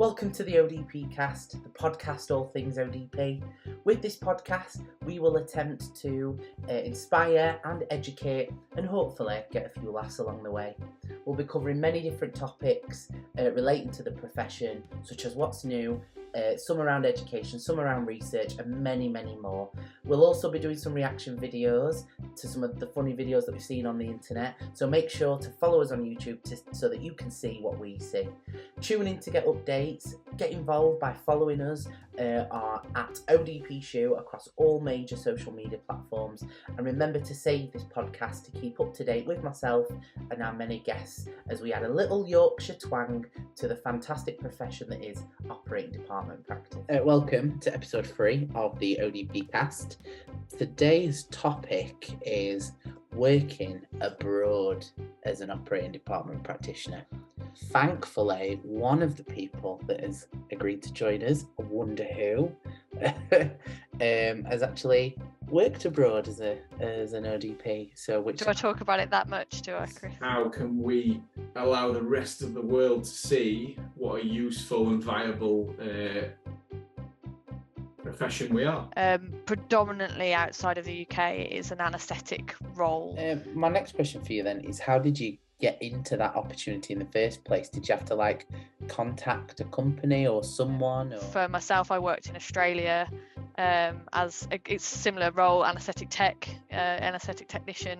Welcome to the ODP cast, the podcast all things ODP. With this podcast, we will attempt to inspire and educate and hopefully get a few laughs along the way. We'll be covering many different topics relating to the profession, such as what's new, some around education, some around research, and many, many more. We'll also be doing some reaction videos to some of the funny videos that we've seen on the internet, so make sure to follow us on YouTube so that you can see what we see. Tune in to get updates, get involved by following us are at ODP Shoe across all major social media platforms, and remember to save this podcast to keep up to date with myself and our many guests as we add a little Yorkshire twang to the fantastic profession that is operating department practice. Welcome to episode 3 of the ODP cast. Today's topic is working abroad as an operating department practitioner. Thankfully, one of the people that has agreed to join us, I wonder who, has actually worked abroad as an ODP. Do I talk about it that much, do I, Chris? How can we allow the rest of the world to see what a useful and viable profession we are? Predominantly outside of the UK, it is an anaesthetic role. My next question for you then is, how did you get into that opportunity in the first place? Did you have to contact a company or someone? For myself, I worked in Australia as it's a similar role, anaesthetic technician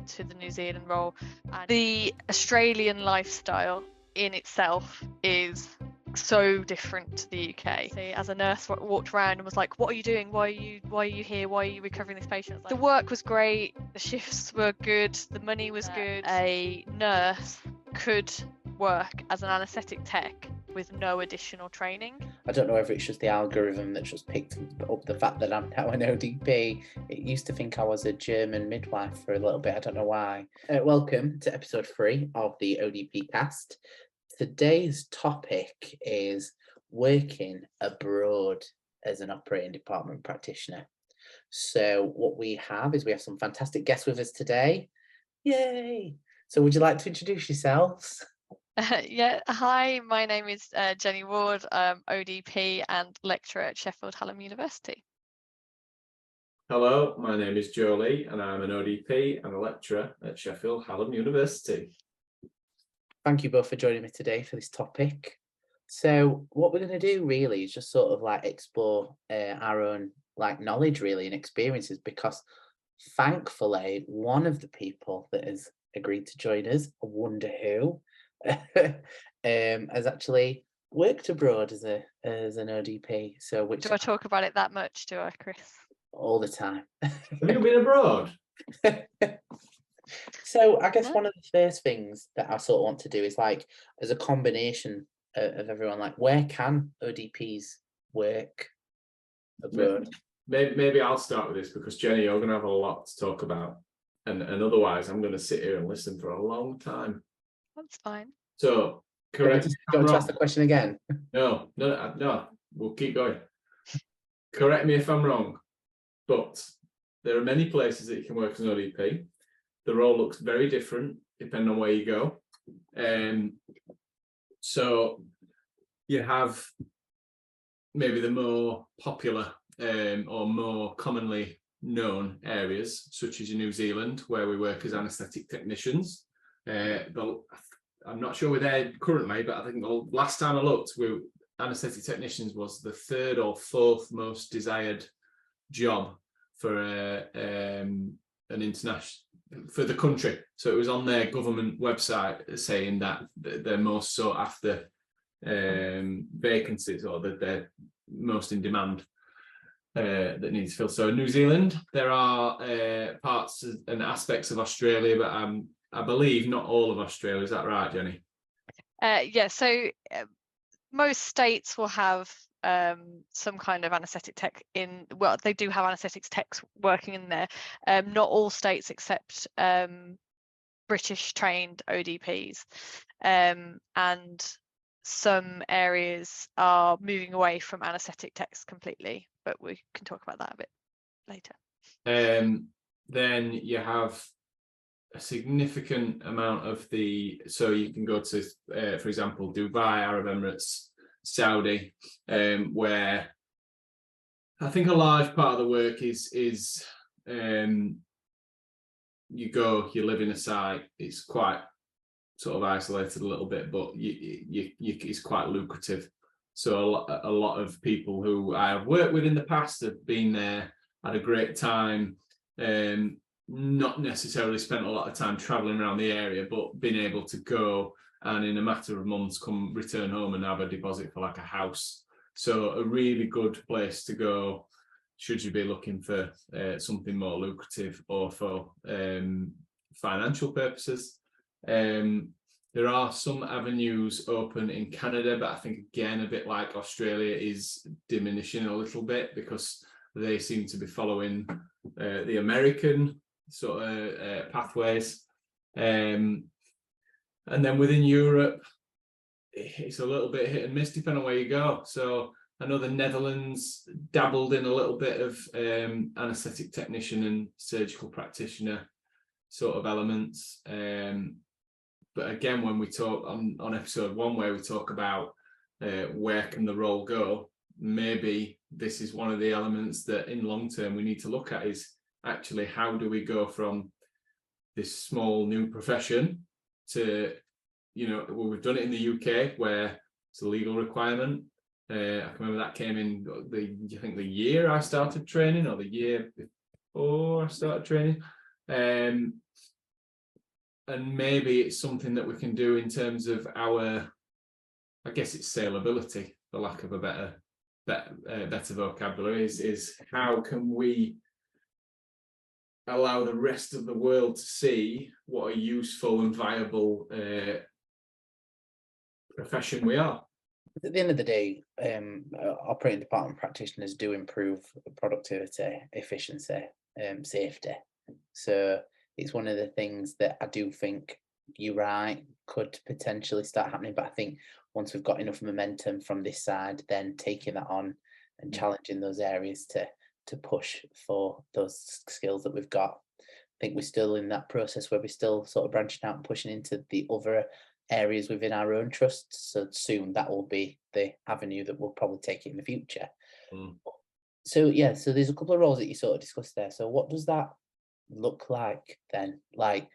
to the New Zealand role. And the Australian lifestyle in itself is so different to the UK. As a nurse, walked around and was like, "What are you doing? Why are you here? Why are you recovering this patient?" The work was great, the shifts were good, the money was good. A nurse could work as an anaesthetic tech with no additional training. I don't know whether it's just the algorithm that just picked up the fact that I'm now an ODP. It used to think I was a German midwife for a little bit. I don't know why. Welcome to episode 3 of the ODP cast. Today's topic is working abroad as an operating department practitioner. So what we have some fantastic guests with us today. Yay! So would you like to introduce yourselves? Yeah, hi, my name is Jenny Ward, ODP and lecturer at Sheffield Hallam University. Hello, my name is Jolie and I'm an ODP and a lecturer at Sheffield Hallam University. Thank you both for joining me today for this topic. So what we're going to do really is just sort of explore our own knowledge really and experiences, because thankfully one of the people that has agreed to join us, I wonder who, has actually worked abroad as an ODP. Do I talk about it that much, do I, Chris? All the time. Have you been abroad? So I guess one of the first things that I sort of want to do is as a combination of everyone, where can ODPs work abroad? Maybe I'll start with this because Jenny, you're going to have a lot to talk about, and otherwise I'm going to sit here and listen for a long time. That's fine. So correct. Do you want to ask the question again? No, we'll keep going. Correct me if I'm wrong, but there are many places that you can work as an ODP. The role looks very different depending on where you go. So you have maybe the more popular or more commonly known areas, such as in New Zealand, where we work as anaesthetic technicians. I'm not sure we're there currently, but I think the last time I looked, anaesthetic technicians was the 3rd or 4th most desired job for an international, for the country. So it was on their government website saying that they're most sought after vacancies, or that they're most in demand that needs filled. So in New Zealand, there are parts and aspects of Australia, but I believe not all of Australia. Is that right, Jenny? Yeah, so most states will have some kind of anaesthetic tech they do have anaesthetics techs working in there. Not all states accept British trained ODPs, and some areas are moving away from anaesthetic techs completely, but we can talk about that a bit later. Then you have a significant amount of so you can go to, for example, Dubai, Arab Emirates, Saudi, where I think a large part of the work is you live in a site. It's quite sort of isolated a little bit, but it's quite lucrative. So a lot of people who I have worked with in the past have been there, had a great time, not necessarily spent a lot of time traveling around the area, but been able to go and in a matter of months return home and have a deposit for like a house. So a really good place to go should you be looking for something more lucrative or for financial purposes. There are some avenues open in Canada, but I think again, a bit like Australia, is diminishing a little bit because they seem to be following the American sort of pathways. And then within Europe, it's a little bit hit and miss depending on where you go. So I know the Netherlands dabbled in a little bit of anaesthetic technician and surgical practitioner sort of elements. But again, when we talk on episode 1, where we talk about where can the role go, maybe this is one of the elements that in long term we need to look at, is actually how do we go from this small new profession to, well, we've done it in the UK where it's a legal requirement. I can remember that came in the year I started training, or the year before I started training. And maybe it's something that we can do in terms of our, I guess it's saleability, for lack of a better vocabulary, is how can we allow the rest of the world to see what a useful and viable profession we are. At the end of the day, operating department practitioners do improve productivity, efficiency, safety. So it's one of the things that I do think you're right could potentially start happening. But I think once we've got enough momentum from this side, then taking that on and challenging those areas to push for those skills that we've got. I think we're still in that process where we're still sort of branching out and pushing into the other areas within our own trusts. So soon that will be the avenue that we'll probably take in the future. So there's a couple of roles that you sort of discussed there. So what does that look like then? Like,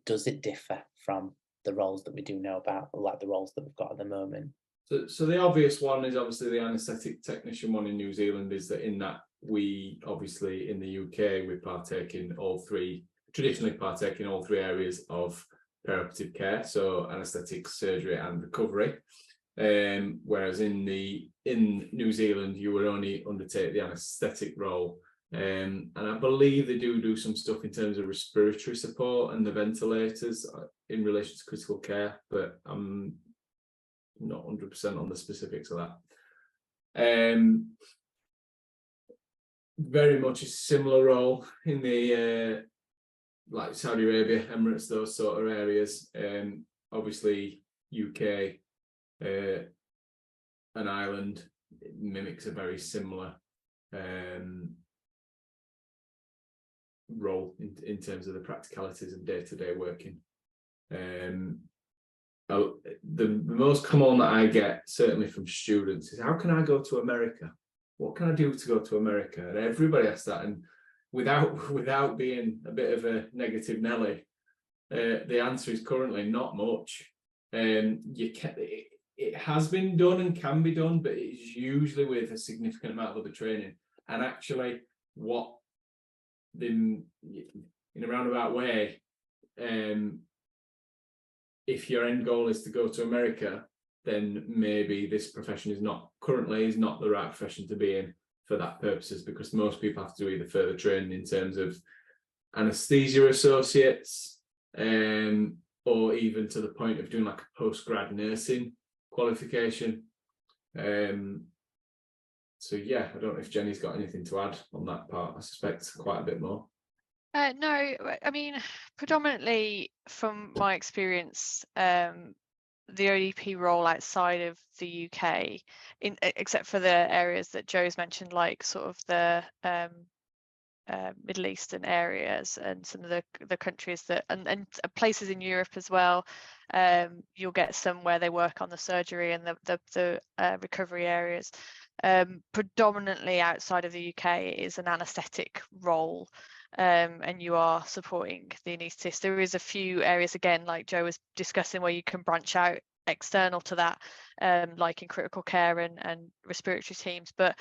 does it differ from the roles that we do know about, like the roles that we've got at the moment? So the obvious one is obviously the anaesthetic technician one in New Zealand, is that in that we obviously in the UK we traditionally partake in all three areas of perioperative care, so anaesthetics, surgery and recovery. Whereas in New Zealand you would only undertake the anaesthetic role. And I believe they do some stuff in terms of respiratory support and the ventilators in relation to critical care, but I'm not 100% on the specifics of that. Very much a similar role in the like Saudi Arabia, Emirates, those sort of areas. Obviously UK and Ireland mimics a very similar role in terms of the practicalities of day-to-day working. The most common that I get, certainly from students, is how can I go to America? What can I do to go to America? And everybody asks that, and without being a bit of a negative Nelly, the answer is currently not much. It has been done and can be done, but it's usually with a significant amount of other training. And actually, what in a roundabout way, if your end goal is to go to America, then maybe this profession is not the right profession to be in for that purposes, because most people have to do either further training in terms of anesthesia associates, or even to the point of doing like a postgrad nursing qualification. So yeah, I don't know if Jenny's got anything to add on that part. I suspect quite a bit more. No, I mean, predominantly from my experience, the ODP role outside of the UK, except for the areas that Joe's mentioned, like sort of the Middle Eastern areas and some of the countries that and places in Europe as well. You'll get some where they work on the surgery and the recovery areas. Predominantly outside of the UK is an anaesthetic role, and you are supporting the anaesthetist. There is a few areas, again, like Joe was discussing, where you can branch out external to that, like in critical care and respiratory teams, but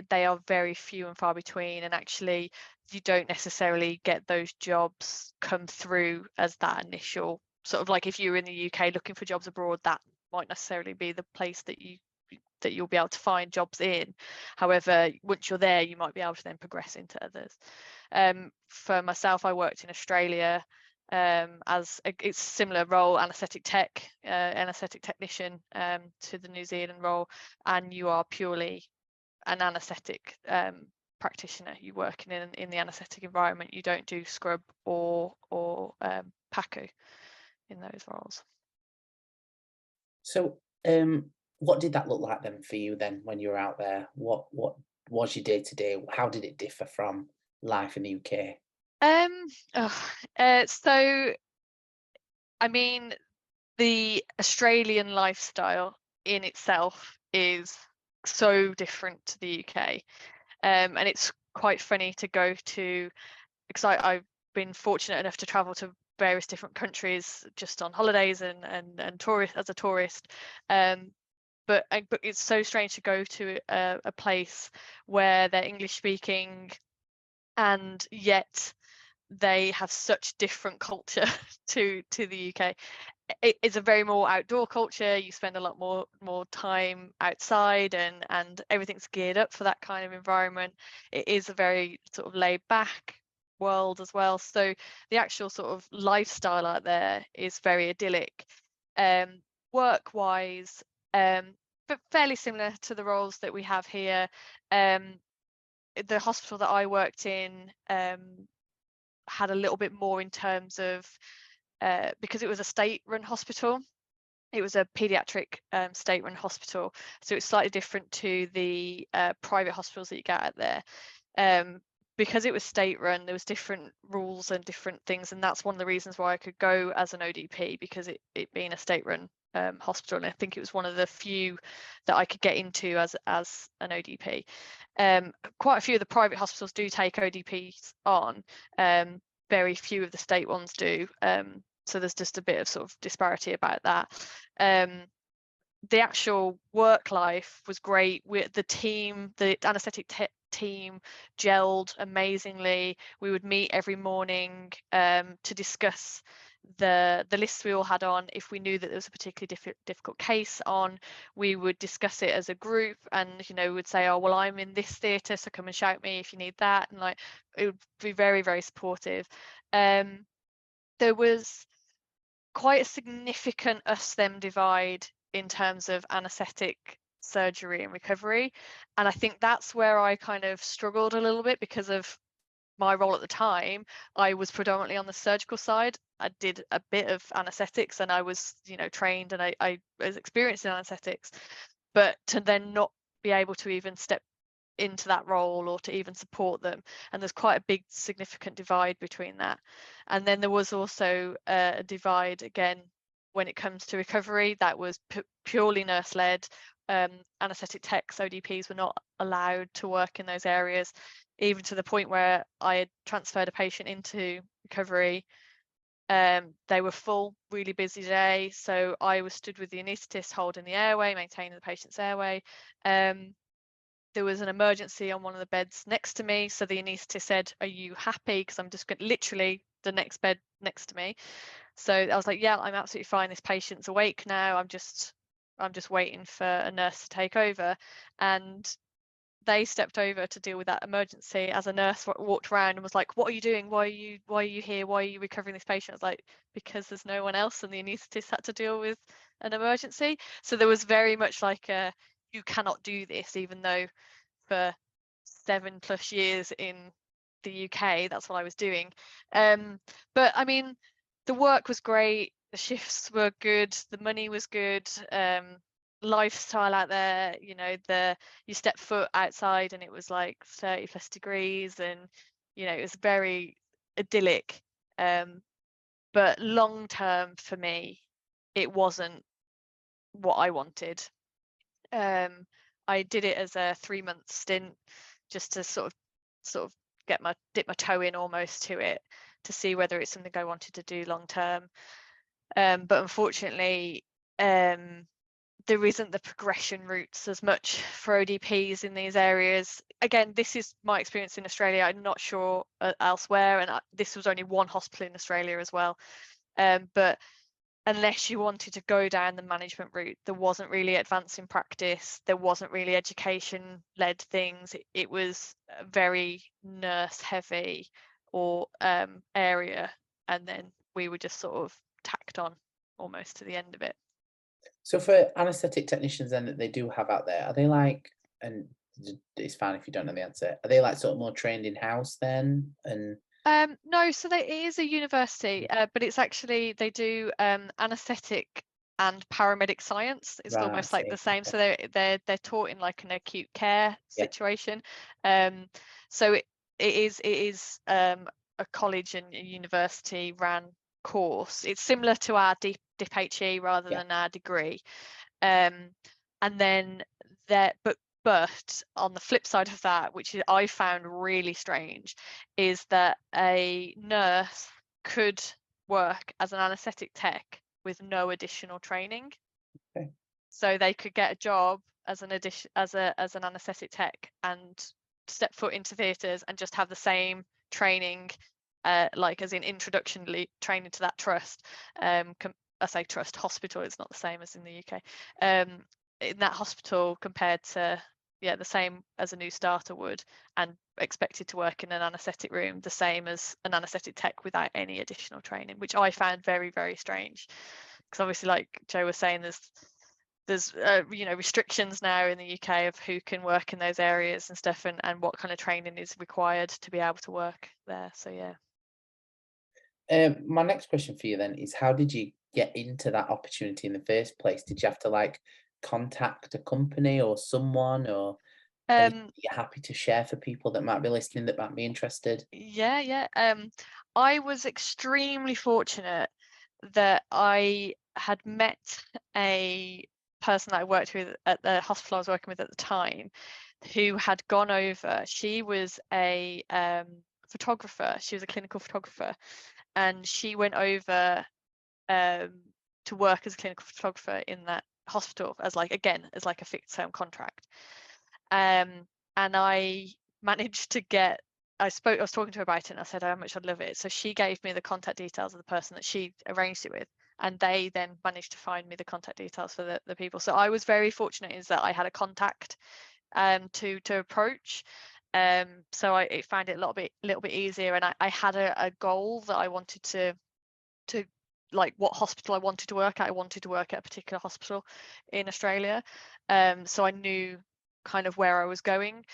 they are very few and far between, and actually you don't necessarily get those jobs come through as that initial sort of, like if you're in the UK looking for jobs abroad, that might necessarily be the place that you'll be able to find jobs in. However, once you're there, you might be able to then progress into others. For myself, I worked in Australia as it's a similar role, anaesthetic technician to the New Zealand role, and you are purely an anaesthetic practitioner. You're working in the anaesthetic environment. You don't do scrub or PACU in those roles. So what did that look like then for you then when you were out there? What was your day to day? How did it differ from life in the UK? So I mean, the Australian lifestyle in itself is so different to the UK, and it's quite funny to go to, because I've been fortunate enough to travel to various different countries just on holidays and tourist as a tourist, but it's so strange to go to a place where they're English speaking, and yet they have such different culture to the UK. It's a very more outdoor culture. You spend a lot more time outside, and everything's geared up for that kind of environment. It is a very sort of laid back world as well. So the actual sort of lifestyle out there is very idyllic. Work wise, but fairly similar to the roles that we have here. The hospital that I worked in had a little bit more in terms of, because it was a state-run hospital, it was a paediatric state-run hospital, so it's slightly different to the private hospitals that you get out there. Because it was state-run, there was different rules and different things, and that's one of the reasons why I could go as an ODP, because it being a state-run hospital, and I think it was one of the few that I could get into as an ODP. Quite a few of the private hospitals do take ODPs on, very few of the state ones do, so there's just a bit of sort of disparity about that. The actual work life was great. The team, the anaesthetic team gelled amazingly. We would meet every morning to discuss the lists we all had on. If we knew that there was a particularly difficult case on, we would discuss it as a group, and would say, oh well, I'm in this theatre, so come and shout me if you need that, and like it would be very, very supportive. There was quite a significant us-them divide in terms of anaesthetic surgery and recovery, and I think that's where I kind of struggled a little bit, because of my role at the time. I was predominantly on the surgical side. I did a bit of anaesthetics, and I was trained, and I was experienced in anaesthetics, but to then not be able to even step into that role or to even support them, and there's quite a big significant divide between that. And then there was also a divide again when it comes to recovery that was purely nurse led. Anaesthetic techs, ODPs, were not allowed to work in those areas, even to the point where I had transferred a patient into recovery. They were full, really busy day, so I was stood with the anaesthetist holding the airway, maintaining the patient's airway. There was an emergency on one of the beds next to me, so the anaesthetist said, are you happy, because I'm just literally the next bed next to me. So I was like, yeah, I'm absolutely fine, this patient's awake now, I'm just waiting for a nurse to take over. And they stepped over to deal with that emergency as a nurse walked around and was like, what are you doing, why are you here, why are you recovering this patient? I was like, because there's no one else, and the anaesthetist had to deal with an emergency. So there was very much like a, you cannot do this, even though for 7+ years in the UK that's what I was doing. But I mean, the work was great, the shifts were good, the money was good. Lifestyle out there, you step foot outside and it was like 30+ degrees, and you know, it was very idyllic, but long term for me it wasn't what I wanted. I did it as a 3-month stint just to sort of dip my toe in almost to it, to see whether it's something I wanted to do long term. But unfortunately, there isn't the progression routes as much for ODPs in these areas. Again, this is my experience in Australia. I'm not sure elsewhere, and this was only one hospital in Australia as well. But unless you wanted to go down the management route, there wasn't really advancing practice, there wasn't really education led things. It was very nurse heavy or area, and then we were just sort of tacked on almost to the end of it. So for anaesthetic technicians then that they do have out there, are they like, and it's fine if you don't know the answer, are they like sort of more trained in-house then? And no, so it is a university, but it's actually, they do anaesthetic and paramedic science. It's Right, I almost like see. the same. Okay. So they're taught in like an acute care Yeah. situation. So it is a college and a university ran course. It's similar to our DipHE rather Yeah. than our degree. And then but on the flip side of that, which I found really strange, is that a nurse could work as an anaesthetic tech with no additional training. Okay. So they could get a job as an anaesthetic tech and step foot into theatres and just have the same training, like as in introduction training to that trust. I say trust, hospital, it's not the same as in the UK. In that hospital compared to the same as a new starter would, and expected to work in an anaesthetic room the same as an anaesthetic tech without any additional training, which I found very, very strange, because obviously, like Joe was saying, there's restrictions now in the UK of who can work in those areas and stuff, and what kind of training is required to be able to work there. So my next question for you then is, how did you get into that opportunity in the first place? Did you have to like contact a company or someone, or anything you're happy to share for people that might be listening that might be interested? I was extremely fortunate that I had met a person that I worked with at the hospital I was working with at the time, who had gone over. She was a photographer. She was a clinical photographer, and she went over to work as a clinical photographer in that hospital as like a fixed term contract. And I managed to get, I was talking to her about it, and I said how much I'd love it. So she gave me the contact details of the person that she arranged it with, and they then managed to find me the contact details for the people. So I was very fortunate is that I had a contact to approach. So it found it a little bit easier, and I had a goal that I wanted to like what hospital I wanted to work at. I wanted to work at a particular hospital in Australia, so I knew kind of where I was going.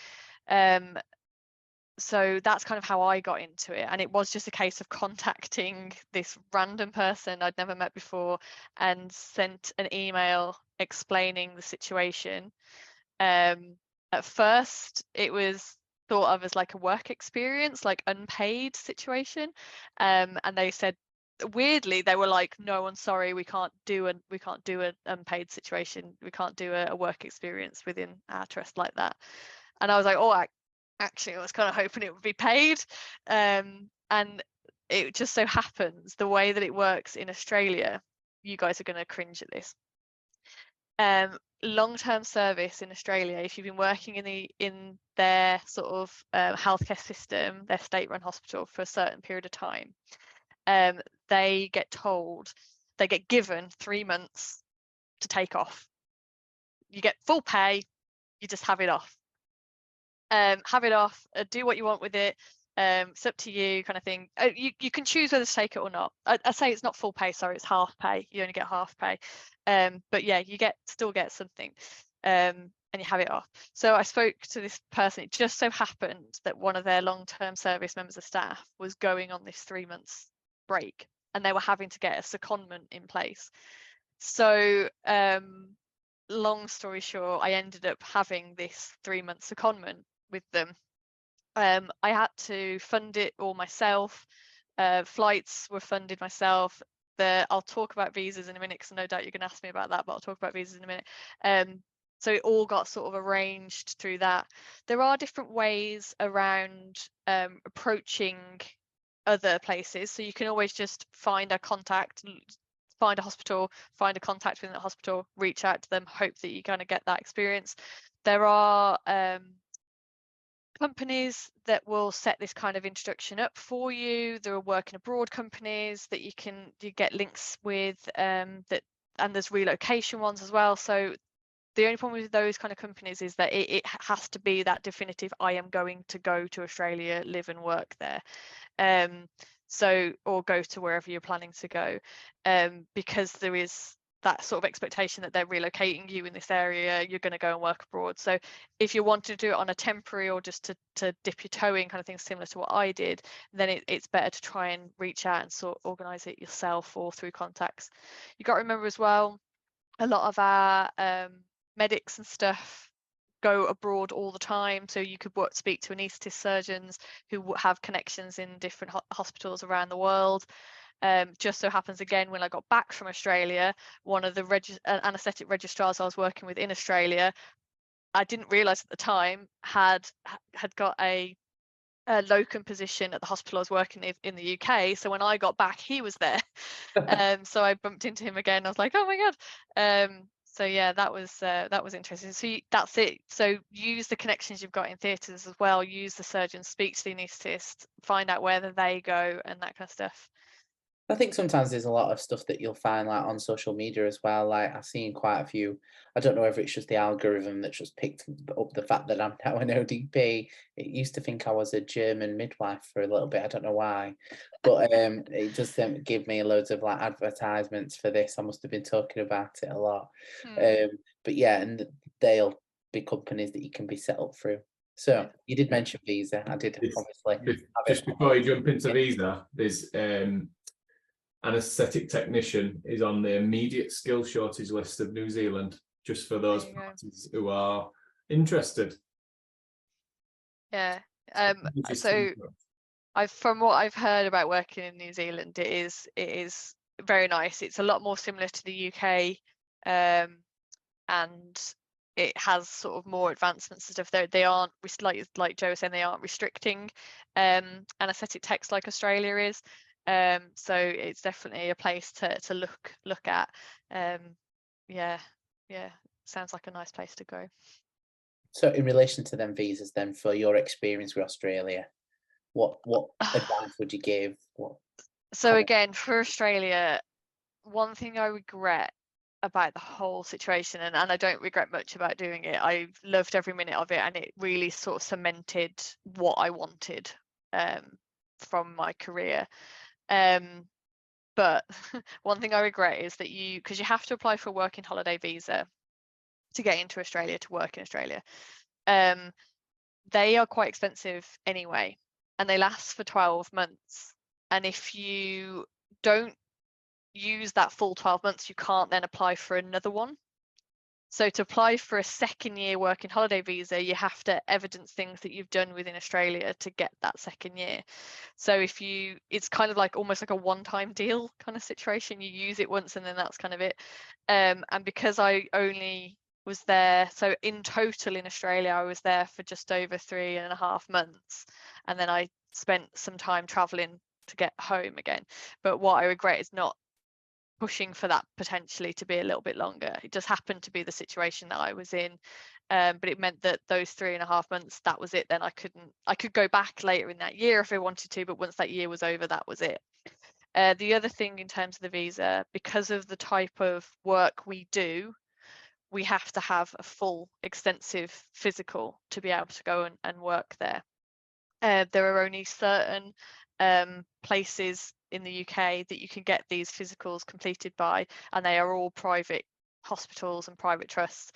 So that's kind of how I got into it, and it was just a case of contacting this random person I'd never met before and sent an email explaining the situation. At first it was thought of as like a work experience, like unpaid situation, and they said, weirdly, they were like, no, I'm sorry, we can't do an unpaid situation, we can't do a work experience within our trust like that. And I was like, oh, actually I was kind of hoping it would be paid. And it just so happens the way that it works in Australia, you guys are going to cringe at this, long-term service in Australia, if you've been working in their sort of healthcare system, their state-run hospital for a certain period of time, they get given 3 months to take off. You get full pay, you just have it off. Do what you want with it. It's up to you, kind of thing. You can choose whether to take it or not. I say it's not full pay, sorry, it's half pay. You only get half pay. But yeah, you still get something, and you have it off. So I spoke to this person. It just so happened that one of their long-term service members of staff was going on this 3 months break, and they were having to get a secondment in place. So long story short, I ended up having this 3 month secondment with them, I had to fund it all myself. Flights were funded myself. I'll talk about visas in a minute, because no doubt you're going to ask me about that, but I'll talk about visas in a minute. So it all got sort of arranged through that. There are different ways around approaching other places. So you can always just find a contact, find a hospital, find a contact within the hospital, reach out to them, hope that you're going to get that experience. There are companies that will set this kind of introduction up for you. There are working abroad companies that you get links with, and there's relocation ones as well. So the only problem with those kind of companies is that it has to be that definitive, I am going to go to Australia, live and work there. Or go to wherever you're planning to go, because there is that sort of expectation that they're relocating you in this area, you're going to go and work abroad. So if you want to do it on a temporary or just to dip your toe in kind of thing, similar to what I did, then it's better to try and reach out and sort of organize it yourself or through contacts. You got to remember as well, a lot of our medics and stuff go abroad all the time, so you could speak to anaesthetist surgeons who have connections in different hospitals around the world. Just so happens again, when I got back from Australia, one of the anaesthetic registrars I was working with in Australia, I didn't realise at the time, had got a locum position at the hospital I was working in the UK. So when I got back, he was there. So I bumped into him again. I was like, oh my god. So yeah, that was interesting. So that's it. So use the connections you've got in theatres as well. Use the surgeon, speak to the anaesthetist, find out where they go and that kind of stuff. I think sometimes there's a lot of stuff that you'll find like on social media as well. Like I've seen quite a few. I don't know if it's just the algorithm that's just picked up the fact that I'm now an ODP. It used to think I was a German midwife for a little bit. I don't know why, but it just give me loads of like advertisements for this. I must have been talking about it a lot. But yeah, and they'll be companies that you can be set up through. So you did mention visa. I did obviously. Just before you jump into visa, there's anaesthetic technician is on the immediate skill shortage list of New Zealand, just for those parties who are interested. Yeah. So from what I've heard about working in New Zealand, it is very nice. It's a lot more similar to the UK, and it has sort of more advancements and stuff. They aren't, like Joe was saying, they aren't restricting anaesthetic techs like Australia is. So it's definitely a place to look at. Yeah, sounds like a nice place to go. So in relation to them visas, then, for your experience with Australia, what advice would you give? So again, for Australia, one thing I regret about the whole situation, and I don't regret much about doing it, I loved every minute of it, and it really sort of cemented what I wanted from my career. But one thing I regret is that because you have to apply for a working holiday visa to get into Australia, to work in Australia. They are quite expensive anyway, and they last for 12 months. And if you don't use that full 12 months, you can't then apply for another one. So to apply for a second year working holiday visa, you have to evidence things that you've done within Australia to get that second year. So it's kind of like almost like a one-time deal kind of situation. You use it once and then that's kind of it. And because I only was there, so in total in Australia, I was there for just over 3.5 months. And then I spent some time traveling to get home again. But what I regret is not pushing for that potentially to be a little bit longer. It just happened to be the situation that I was in, but it meant that those 3.5 months, that was it. Then I could go back later in that year if I wanted to, but once that year was over, that was it. The other thing in terms of the visa, because of the type of work we do, we have to have a full extensive physical to be able to go and work there. There are only certain places in the UK that you can get these physicals completed by, and they are all private hospitals and private trusts.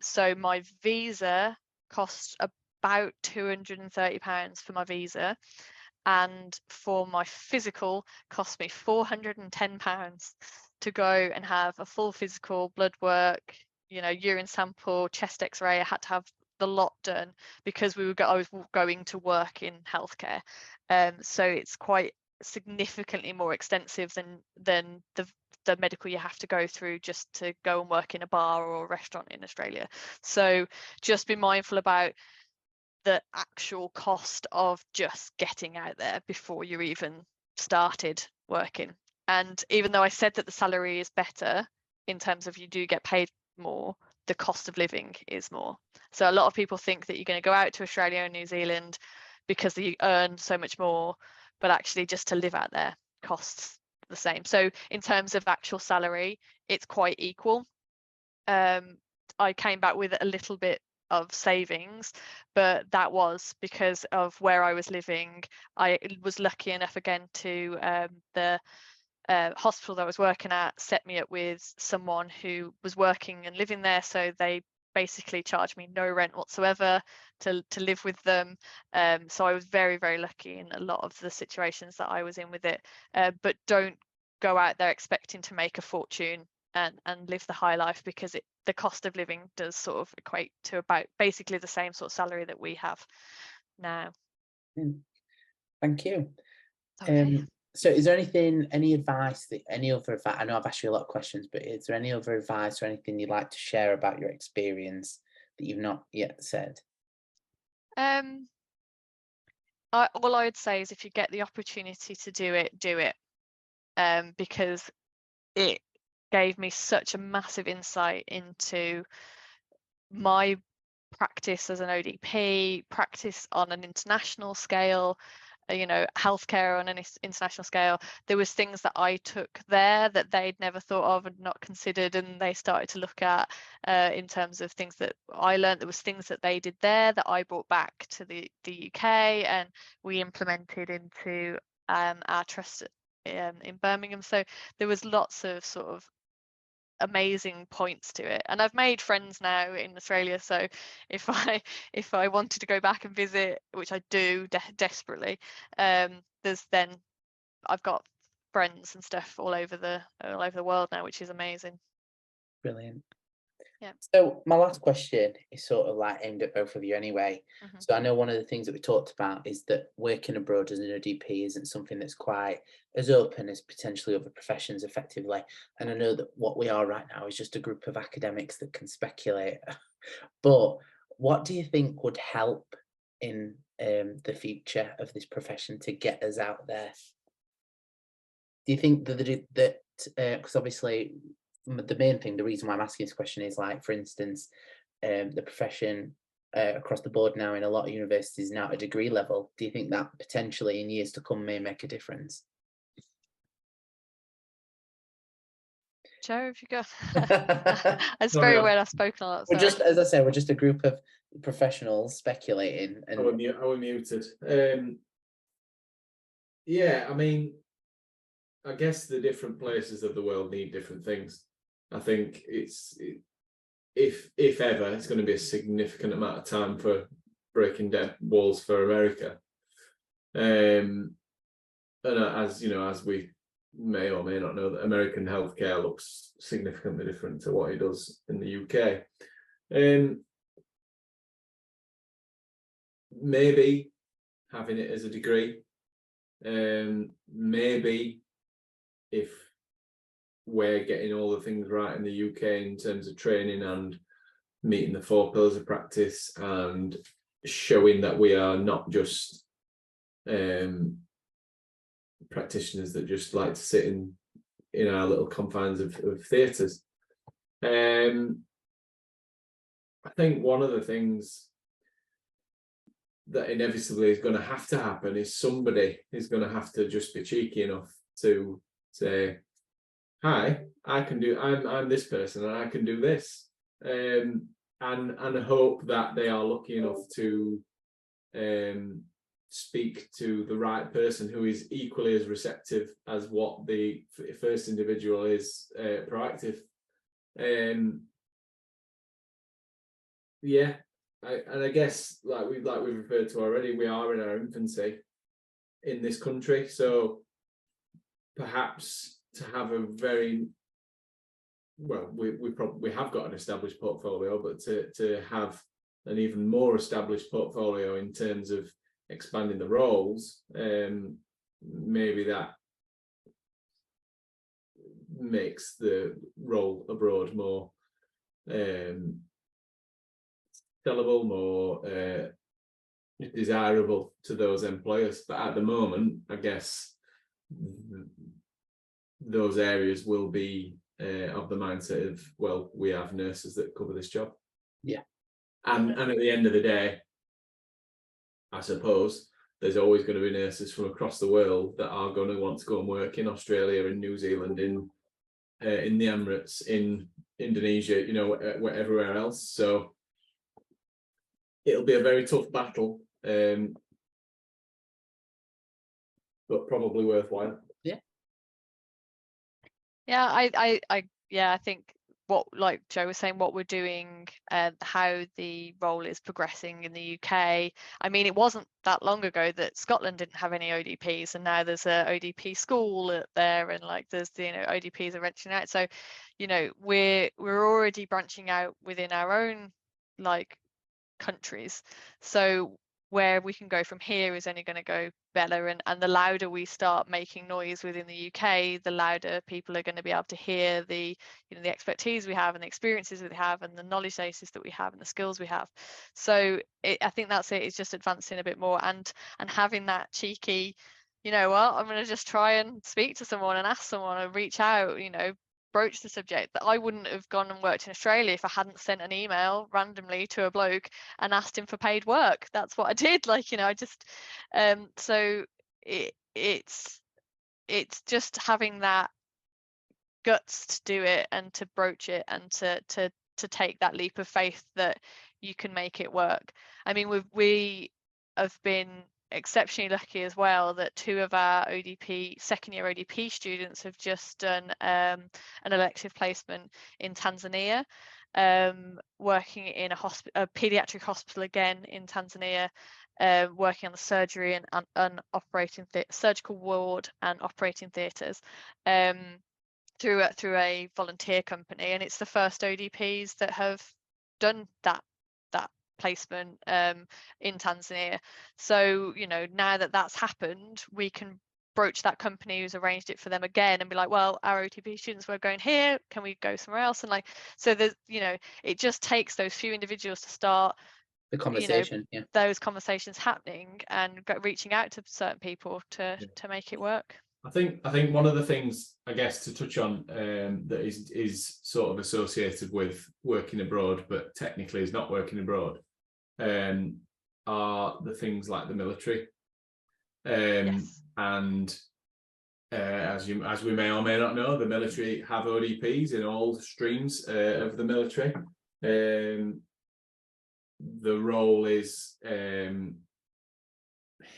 So my visa cost about £230 for my visa, and for my physical cost me £410 to go and have a full physical, blood work, urine sample, chest x-ray. I had to have a lot done because I was going to work in healthcare. So it's quite significantly more extensive than the medical you have to go through just to go and work in a bar or a restaurant in Australia. So just be mindful about the actual cost of just getting out there before you even started working. And even though I said that the salary is better in terms of you do get paid more, the cost of living is more. So a lot of people think that you're going to go out to Australia and New Zealand because you earn so much more, but actually just to live out there costs the same. So in terms of actual salary, it's quite equal. I came back with a little bit of savings, but that was because of where I was living. I was lucky enough again to the hospital that I was working at set me up with someone who was working and living there, so they basically charged me no rent whatsoever to live with them. So I was very, very lucky in a lot of the situations that I was in with it. But don't go out there expecting to make a fortune and live the high life, because the cost of living does sort of equate to about basically the same sort of salary that we have now. Thank you. Okay. So is there any advice, I know I've asked you a lot of questions, but is there any other advice or anything you'd like to share about your experience that you've not yet said? All I would say is if you get the opportunity to do it, because it gave me such a massive insight into my practice as an ODP, practice on an international scale, healthcare on an international scale. There was things that I took there that they'd never thought of and not considered, and they started to look at in terms of things that I learned. There was things that they did there that I brought back to the UK, and we implemented into our trust in Birmingham. So there was lots of sort of amazing points to it, and I've made friends now in Australia, so if I wanted to go back and visit, which I do desperately, then I've got friends and stuff all over the world now, which is amazing. Brilliant. Yeah. So my last question is sort of like aimed at both of you anyway. Mm-hmm. So I know one of the things that we talked about is that working abroad as an ODP isn't something that's quite as open as potentially other professions effectively. And I know that what we are right now is just a group of academics that can speculate. But what do you think would help in the future of this profession to get us out there? Do you think that because obviously the main thing, the reason why I'm asking this question is, like, for instance, the profession across the board now in a lot of universities now at degree level. Do you think that potentially in years to come may make a difference? Joe, if you go. It's very well I've spoken a lot. We're just, as I say, we're just a group of professionals speculating. And I was muted. Yeah, I mean, I guess the different places of the world need different things. I think if ever, it's going to be a significant amount of time for breaking down walls for America. And as you know, as we may or may not know, that American healthcare looks significantly different to what it does in the UK. Maybe having it as a degree, maybe if we're getting all the things right in the UK in terms of training and meeting the 4 pillars of practice and showing that we are not just practitioners that just like to sit in our little confines of theatres. I think one of the things that inevitably is going to have to happen is somebody is going to have to just be cheeky enough to say, hi, I'm this person and I can do this, and hope that they are lucky enough to speak to the right person who is equally as receptive as what the first individual is proactive. Yeah, I guess like we've referred to already, we are in our infancy in this country, so perhaps to have a very well, we have got an established portfolio, but to have an even more established portfolio in terms of expanding the roles, maybe that makes the role abroad more sellable, more desirable to those employers. But at the moment, I guess those areas will be of the mindset of, well, we have nurses that cover this job. Yeah. And at the end of the day, I suppose there's always going to be nurses from across the world that are going to want to go and work in Australia, in New Zealand, in the Emirates, in Indonesia, you know, everywhere else. So it'll be a very tough battle, but probably worthwhile. I think what, like Joe was saying, what we're doing and how the role is progressing in the UK. I mean, it wasn't that long ago that Scotland didn't have any ODPs, and now there's a ODP school there, and like there's, you know, ODPs are branching out. So, you know, we're already branching out within our own like countries. So where we can go from here is only going to go better, and the louder we start making noise within the UK, the louder people are going to be able to hear the, you know, the expertise we have and the experiences we have and the knowledge bases that we have and the skills we have. So I think that's it. It's just advancing a bit more and having that cheeky, you know what, I'm going to just try and speak to someone and ask someone and reach out, you know, broach the subject. That I wouldn't have gone and worked in Australia if I hadn't sent an email randomly to a bloke and asked him for paid work. That's what I did. Like, you know, I just so it's just having that guts to do it and to broach it and to take that leap of faith that you can make it work. I mean, we have been exceptionally lucky as well that two of our second year ODP students have just done an elective placement in Tanzania, working in a pediatric hospital again in Tanzania, working on the surgery and operating surgical ward and operating theatres, through a volunteer company, and it's the first ODPs that have done that placement in Tanzania. So, you know, now that that's happened, we can broach that company who's arranged it for them again and be like, well, our ODP students were going here, can we go somewhere else? And like, so there's, you know, it just takes those few individuals to start The conversation, you know, those conversations happening and reaching out to certain people to make it work. I think one of the things, I guess, to touch on that is sort of associated with working abroad, but technically is not working abroad, are the things like the military. Yes. And as we may or may not know, the military have ODPs in all streams of the military. The role is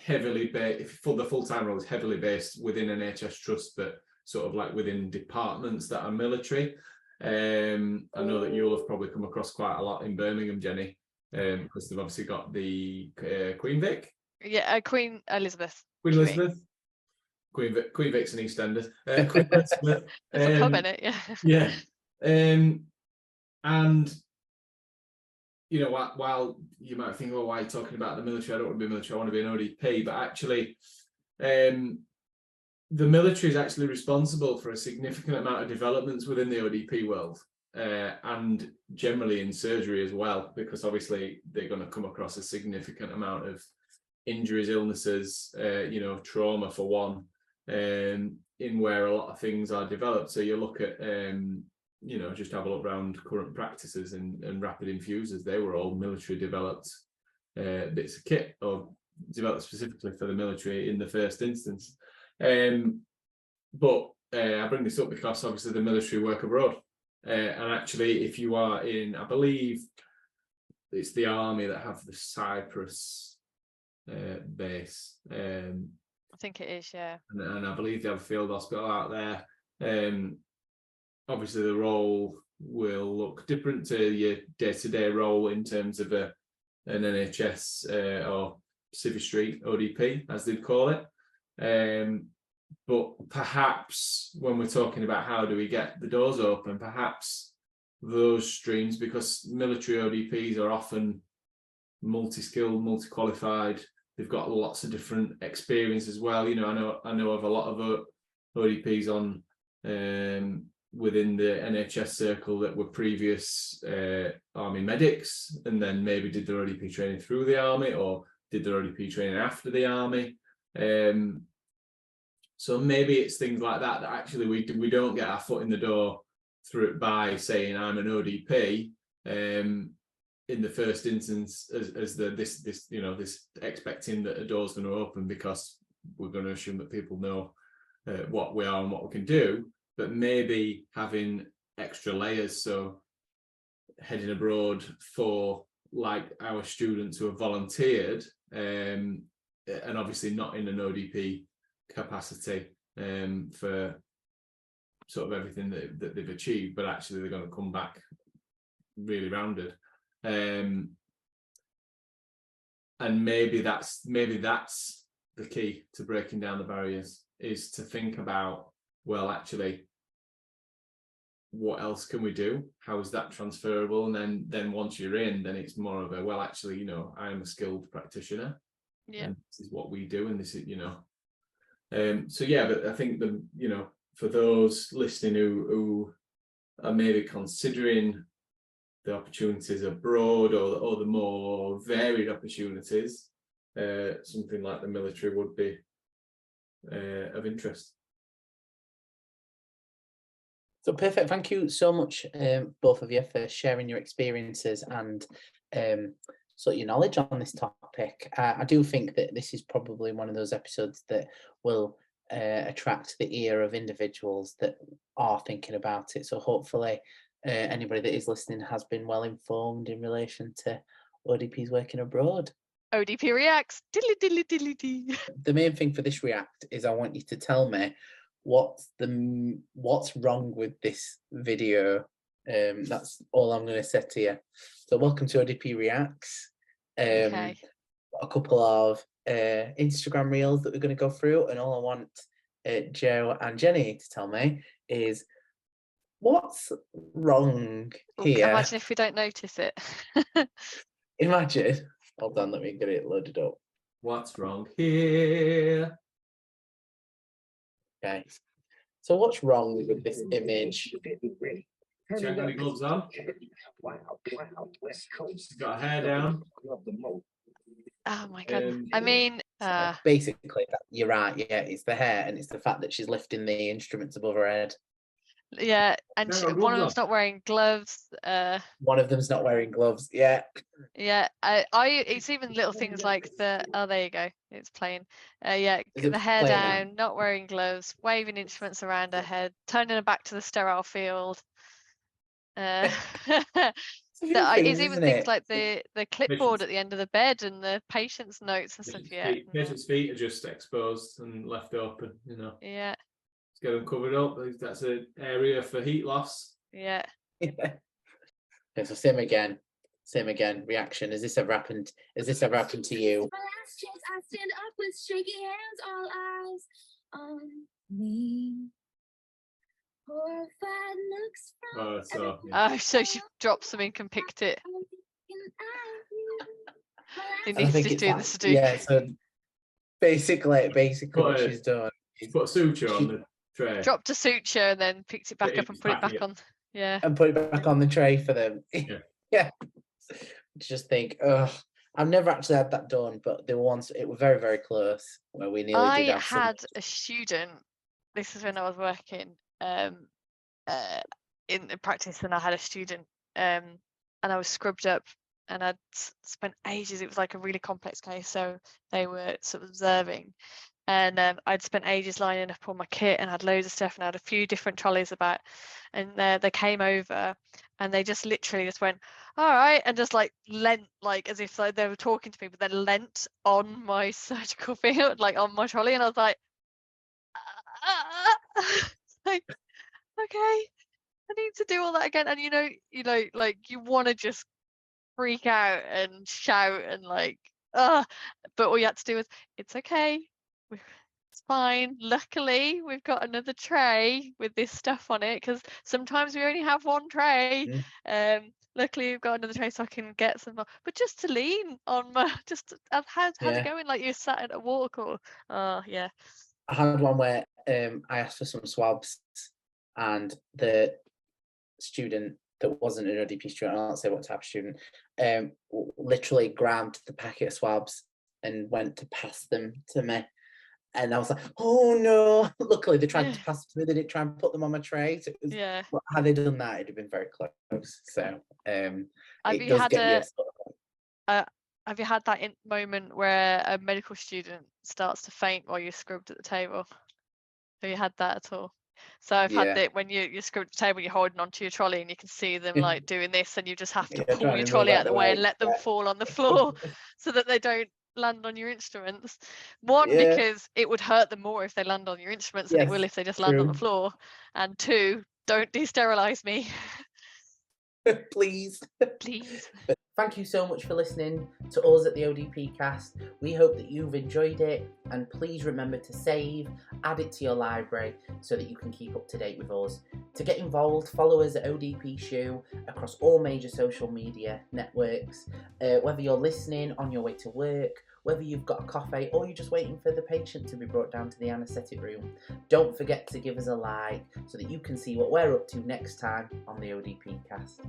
heavily based, for the full-time role is heavily based within NHS Trust, but sort of like within departments that are military. I know that you'll have probably come across quite a lot in Birmingham, Jenny, because they've obviously got the Queen Vic. Yeah, Queen Elizabeth. Queen Elizabeth. Queen Vic's an EastEnders. Queen Elizabeth. There's a pub in it, yeah. Yeah. And you know, while you might think, oh, why are you talking about the military? I don't want to be military, I want to be an ODP. But actually, the military is actually responsible for a significant amount of developments within the ODP world, and generally in surgery as well, because obviously they're going to come across a significant amount of injuries, illnesses, you know, trauma for one, in where a lot of things are developed. So you look at you know, just have a look around current practices and rapid infusers. They were all military developed bits of kit, or developed specifically for the military in the first instance. But I bring this up because obviously the military work abroad. And actually, if you are in, I believe it's the army that have the Cyprus base. I think it is, yeah. And I believe they have a field hospital out there. Obviously, the role will look different to your day-to-day role in terms of an NHS or Civvy Street ODP, as they'd call it. But perhaps when we're talking about how do we get the doors open, perhaps those streams, because military ODPs are often multi-skilled, multi-qualified. They've got lots of different experience as well. I know of a lot of ODPs on within the NHS circle that were previous army medics, and then maybe did their ODP training through the army or did their ODP training after the army. So maybe it's things like that actually we don't get our foot in the door through it by saying I'm an ODP in the first instance as this expecting that a door's going to open because we're going to assume that people know what we are and what we can do, but maybe having extra layers. So heading abroad for like our students who have volunteered and obviously not in an ODP capacity for sort of everything that they've achieved, but actually they're going to come back really rounded. And maybe that's the key to breaking down the barriers, is to think about, well, actually, what else can we do? How is that transferable? And then once you're in, then it's more of a, well, actually, I am a skilled practitioner. Yeah. And this is what we do, and this is, so yeah, but I think for those listening who are maybe considering the opportunities abroad or the more varied opportunities, something like the military would be of interest. So perfect. Thank you so much, both of you, for sharing your experiences and your knowledge on this topic. I do think that this is probably one of those episodes that will attract the ear of individuals that are thinking about it. So hopefully anybody that is listening has been well informed in relation to ODPs working abroad. ODP reacts. Diddly diddly diddly dee. The main thing for this react is I want you to tell me what's wrong with this video. That's all I'm going to say to you. So welcome to ODP Reacts. Okay. A couple of Instagram reels that we're going to go through, and all I want Joe and Jenny to tell me is what's wrong here. Imagine if we don't notice it. Imagine. Hold on, let me get it loaded up. What's wrong here? Okay. So what's wrong with this image? Check any gloves on. Got a hair down. Oh my god. I mean, basically, you're right. Yeah, it's the hair and it's the fact that she's lifting the instruments above her head. yeah, and one of them's not wearing gloves. One of them's not wearing gloves. Yeah. Yeah, it's even little things like there you go, it's playing. Yeah, the hair down, not wearing gloves, waving instruments around her head, turning her back to the sterile field. It's even things like the clipboard at the end of the bed and the patient's notes and stuff. Yeah, patient's feet are just exposed and left open. Yeah. Let's get them covered up. That's an area for heat loss. Yeah. Okay, so same again. Reaction. Has this ever happened to you? My last chance, I stand up with shaky hands, all eyes on me. Horrified looks from So she dropped something and picked it. He I needs think to it's do that- the Sudoku. Yeah, so basically what she's done. She's put a suture on the tray. Dropped a suture and then picked it back up and put it back on. Yeah. And put it back on the tray for them. Yeah. Yeah. Just think, I've never actually had that done, but there was it was very, very close where we nearly did I have had a student, this is when I was working in the practice, and I had a student and I was scrubbed up and I'd spent ages. It was like a really complex case, so they were sort of observing, and I'd spent ages lining up all my kit and had loads of stuff and I had a few different trolleys about, and they came over and they just literally just went, all right, and just like leant, like as if like they were talking to me, but then leant on my surgical field, like on my trolley, and I was like, like, okay, I need to do all that again. And like you want to just freak out and shout and like, but all you had to do was, it's okay, it's fine. Luckily, we've got another tray with this stuff on it, because sometimes we only have one tray. luckily you've got another tray so I can get some more. But just to lean on my, how's Yeah. it going? Like you're sat at a water cooler. Oh yeah. I had one where I asked for some swabs, and the student that wasn't an ODP student, I don't say what type of student, literally grabbed the packet of swabs and went to pass them to me. And I was like, oh no. Luckily they tried to pass them to me, they didn't try and put them on my tray. So it was, Yeah. had they done that, it'd have been very close. So Have it you does had get you sort of, have you had that moment where a medical student starts to faint while you're scrubbed at the table? Have you had that at all? So I've had Yeah. that when you're scrubbed at the table, you're holding onto your trolley and you can see them like doing this, and you just have to Yeah, pull trying your to trolley move out of the way and let them yeah. fall on the floor so that they don't land on your instruments. One, Yeah. because it would hurt them more if they land on your instruments than it will Yes, if they just land on the true. floor. And two, don't de-sterilize me. Please. Please. Thank you so much for listening to us at the ODP cast. We hope that you've enjoyed it, and please remember to save, add it to your library so that you can keep up to date with us. To get involved, follow us at ODP Shoe across all major social media networks. Whether you're listening on your way to work, whether you've got a coffee, or you're just waiting for the patient to be brought down to the anaesthetic room, don't forget to give us a like so that you can see what we're up to next time on the ODP cast.